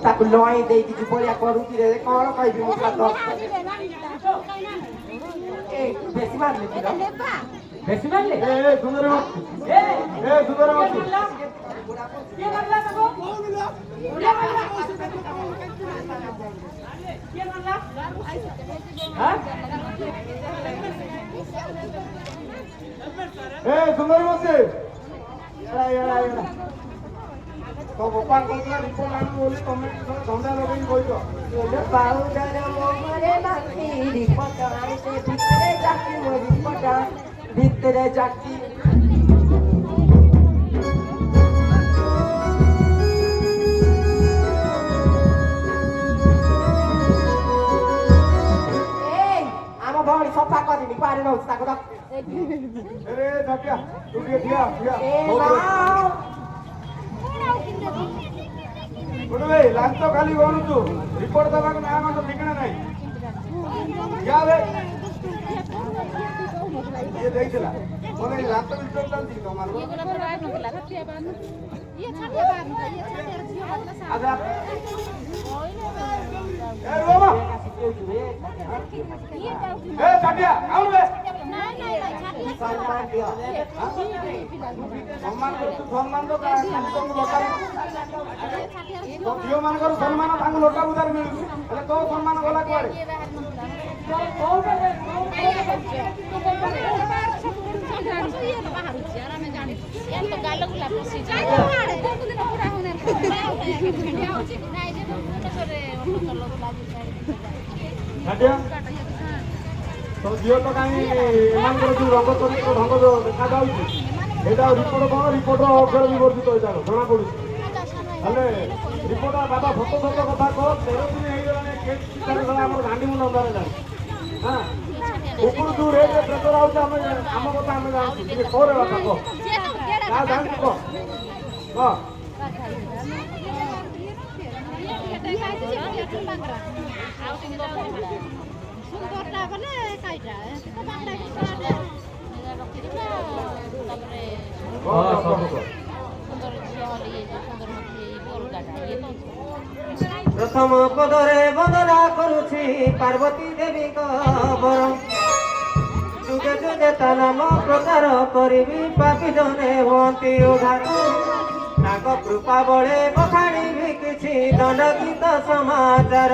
ତାକୁ ଲଇଁ ଦେଇକି ଯୁବଳିଆ କରୁଛି ରେ କଣ କହିବି ମୁଁ ସାତ ବେଶୀ ମାରିଲେ ବେଶୀ ମାରିଲେ ସୁନ୍ଦର ବସେ तो गोपाल कहला रिपोर्ट आनु बोली तमे धंदा लगेई कहियो पाउडर मोरे माखी रिपोर्ट आइते भितरे जाकी मो रिपोर्ट भितरे जाकी भौणी सफा करिनी पारे रहछ ताको त अरे जाकिया तू दिया उठवे लांच तो खाली बोलू तू रिपोर्ट दबा को ना तो ठिकाना नहीं क्या बे ये देख चला बोले लांच तो रिपोर्ट डाल दी तुम्हारे ये बोला पर आए नला छाटिया बान ये छाटिया बान ये छाटिया जियो बदला सा आजा ए बाबा ए छाटिया आउन बे नहीं छाटिया सम्मान दियो सम्मान तो का तुम लोटा तो झियो मानकर सम्मान तांको लोटा उधार मिलु हेले तो सम्मान गला कुआडे तो झियो तो कहीं एमानकर जो रंग चरित्र ढंग देखा जाउछि एटा रिपोर्ट कोन रिपोर्ट अक्षर विवर्जित होइता जणा पडुछि हेले रिपोर्ट बाबा फटो फटो कथा को 13 दिन हेइ गलाने केस शिकार गला हमर गांडी मुंड अंधारे जाय हां ऊपर जो रेट प्रेशर आउछ हम कथा हम जानि कि कोरे बात को का जानि को हां सुंदरटा बने काइटा तो बांगडा के साथे रखि दिबा तापरे हां सब को सुंदर झिया हली सुंदर मथि बोलगाटा ये तो प्रथम पदरे वंदना करुछि पार्वती देवी को बर जुगे जुगे ता नाम प्रचार करिबी पापी जने होंती उधार ताको कृपा बळे बखाणीबी किछि दंड गीत समाचार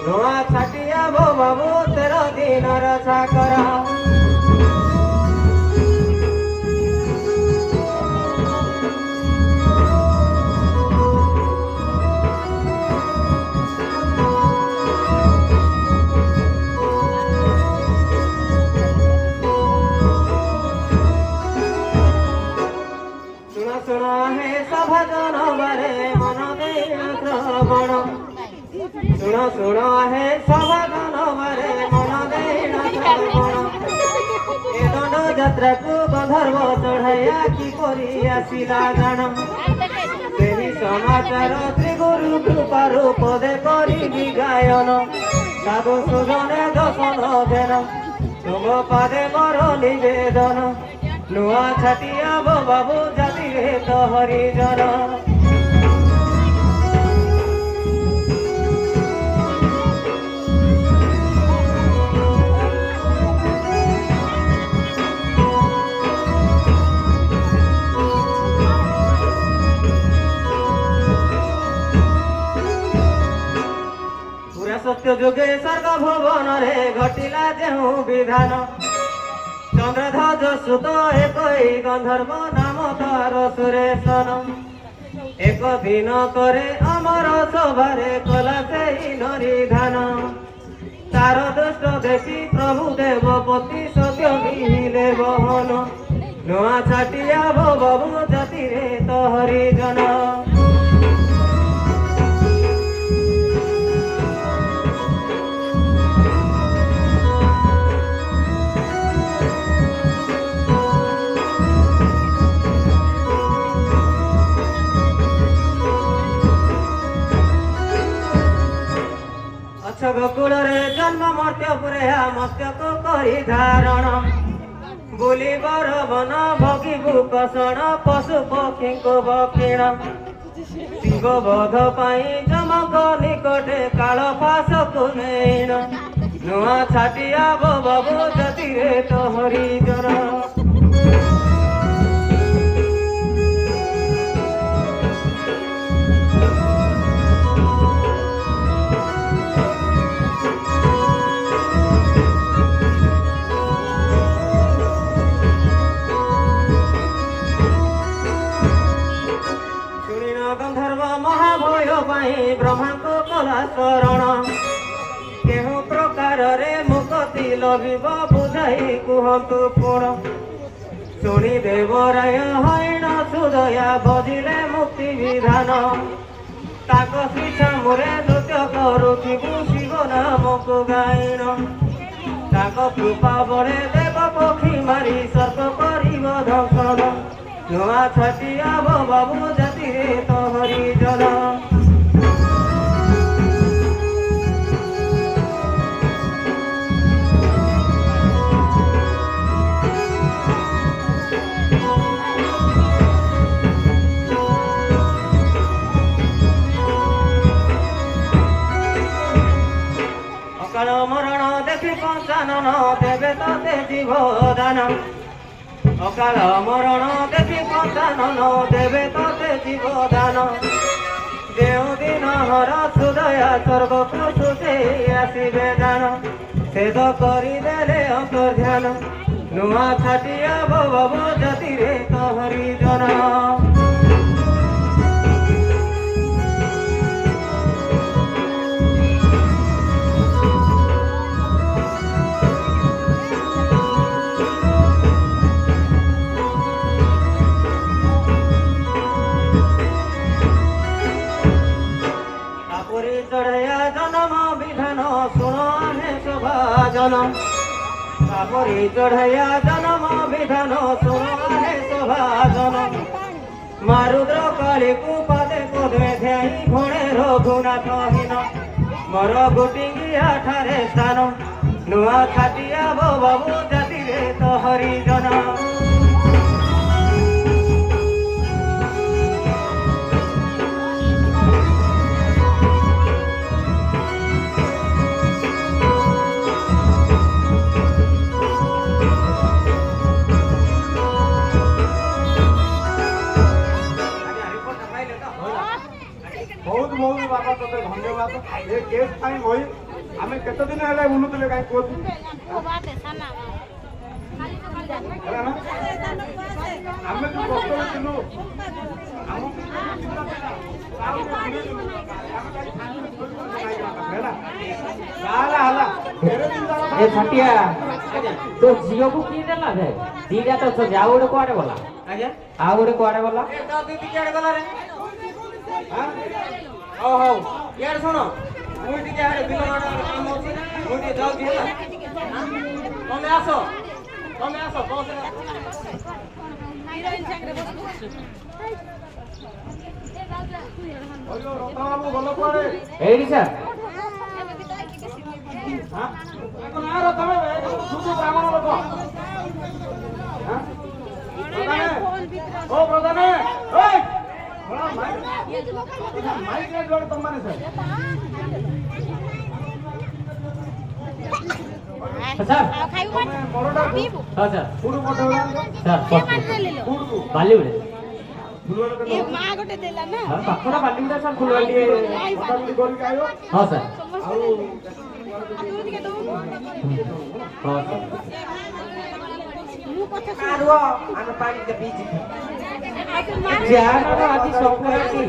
नुआ छाटिया भो बाबू 13 दिन रसा करा भजन बरे मन श्रवण सुण सुण हे सभजन बरे मन श्रवण ए दंड यात्रा को गंधर्व चढ़ाया कि करी आसिला गान सेही समाचार श्री गुरु कृपा रूप दे करी गायन साधु सुजने दर्शन देन तुम पादे मोर निवेदन नुआ छाटिया बो बाबू जाति रे तो हरिजन पूरा सत्य जुगे स्वर्ग भुवन रे घटिला जेहू विधान चंद्रध्वज सुत एक गंधर्व नाम तार सुरेशन एक दिन करे अमर सभारे कला से निधान तार दुष्ट देखी प्रभु देवपति सत्य मिले बहन नुआ छाटिया भो बाबू जाति रे तो हरिजन गोकुल रे जन्म मर्त्यपुरे मत्स्य को करी धारण बुली बर वन भोगी भूकषण पशु पक्षी को बक्षिण सिंह ଗୋବଧ ପାଇଁ ଯମକ ନିକଟେ କାଳ ପାଶକୁ ନେଇଣ ନୂଆ ଛାଟିଆ ବାବୁ ଜାତିରେ ତ ହରିଜନ ଗନ୍ଧର୍ବ ମହାଭୟ ପାଇଁ ବ୍ରହ୍ମାଙ୍କୁ କଲା ଶରଣ କେଉଁ ପ୍ରକାରରେ ମୁକ୍ତି ଲଭିବ ବୁଝାଇ କୁହନ୍ତୁ ପୁଣ ଶୁଣି ଦେବରାୟ ହଇଣ ସୁଦୟା ବଜିଲେ ମୁକ୍ତି ବିଧାନ ତାଙ୍କ ଶ୍ରୀ ଛାମୁରେ ନୃତ୍ୟ କରୁଥିବୁ ଶିବ ନାମକୁ ଗାଇଣ ତାଙ୍କ କୃପା ବଳେ ଦେବ ପକ୍ଷୀ ମାରି ସର୍ପ କରିବ ଦର୍ଶନ ନୂଆ ଛାଟିଆ ବାବୁ ଜାତିରେ ତ ହରିଜନ ଅକାଳ ମରଣ ଦେଖି ପଞ୍ଚାନନ ଦେବେ ତତେ ଜୀବଦାନ ଅକାଳ ମରଣ ଦେଖି ପଞ୍ଚାନନ ଦେବେ ତତେ ଜୀବଦାନ ଯେଉଁଦିନ ହର ସୁଦୟା ସ୍ୱର୍ଗକୁ ଛୁଟେଇ ଆସିବେ ଦାନ ସେଦ କରିଦେଲେ ଅନ୍ତର୍ଧ୍ୟାନ ନୂଆ ଛାଟିଆ ବାବୁ ଜାତିରେ ତ ହରିଜନ ଚढ़या ଜନମ ବିଧାନ ଶୁଣ ଆମେ ଶୋଭାଜନ ତାପରି ଚଢ଼ୟା ଜନମ ବିଧାନ ଶୁଣ ଆମେ ଶୋଭାଜନ ମାରୁଦ୍ର କାଳିକୁ ପାଦେ ପଦେ ଧ୍ୟାଇ ଘଣେ ରଘୁନାଥହୀନ ମୋର ଗୋଟିଙ୍ଗିଆ ଠାରେ ସ୍ଥାନ ନୂଆ ଛାଟିଆ ବାବୁ ଜାତିରେ ତ ହରିଜନ ବହୁତ ବହୁତ ବାପା ତତେ ଧନ୍ୟବାଦ ଏ କେସ୍ ପାଇଁ ମହି ଆମେ କେତେ ଦିନ ହେଲେ ବୁଲୁଥିଲେ କାହିଁ କୁହନ୍ତୁ ହେଲା ନା ଆମେ ଯୋଉ କଷ୍ଟରେ ଥିଲୁ ଏ ଛଟିଆ ତୋ ଝିଅକୁ କିଏ ଦେଲା ଯେ ଦିଟା ତ ଅଛନ୍ତି ଆଉ ଗୋଟେ କୁଆଡେ ଗଲା ଆଜ୍ଞା ଆଉ ଗୋଟେ କୁଆଡେ ଗଲା କୁଆଡେ ଗଲା ରେ ହଉ ହଉ ଇଆଡେ ଶୁଣ ମୁଁ ଟିକେ ଆଡେ ବିଲ ଆଡେ କାମ ଅଛି ମୁଁ ଟିକେ ଯାଉଛି ହେଲା ତମେ ଆସ ବସରେ ରତ୍ନବାବୁ ଗଲ କୁଆଡେ ଏଇଠି ସାର୍ ତମେ ବ୍ରାହ୍ମଣ ଲୋକ ଓ ପ୍ରଧାନ ମାଇକ୍ ଯୁଆଡେ ତମମାନେ ସାର୍ ସାର୍ ବଡଟା ହଁ ସାର୍ କୋଉଠୁ ପଠେଇଲା ସାର୍ ବାଲିଗୁଡେ ହଁ ପାଖଟା ବାଲିଗୁଡା ସାର୍ ଫୁଲବାଲି ପଠାପଠି କରିକି ଆଇବ ହଁ ସାର୍ ଆଉ ହଁ ସାର୍ ଆମେ ପାଣି ପିଇଛି ଯାହାର ଆଜି ସବୁ ଅଛି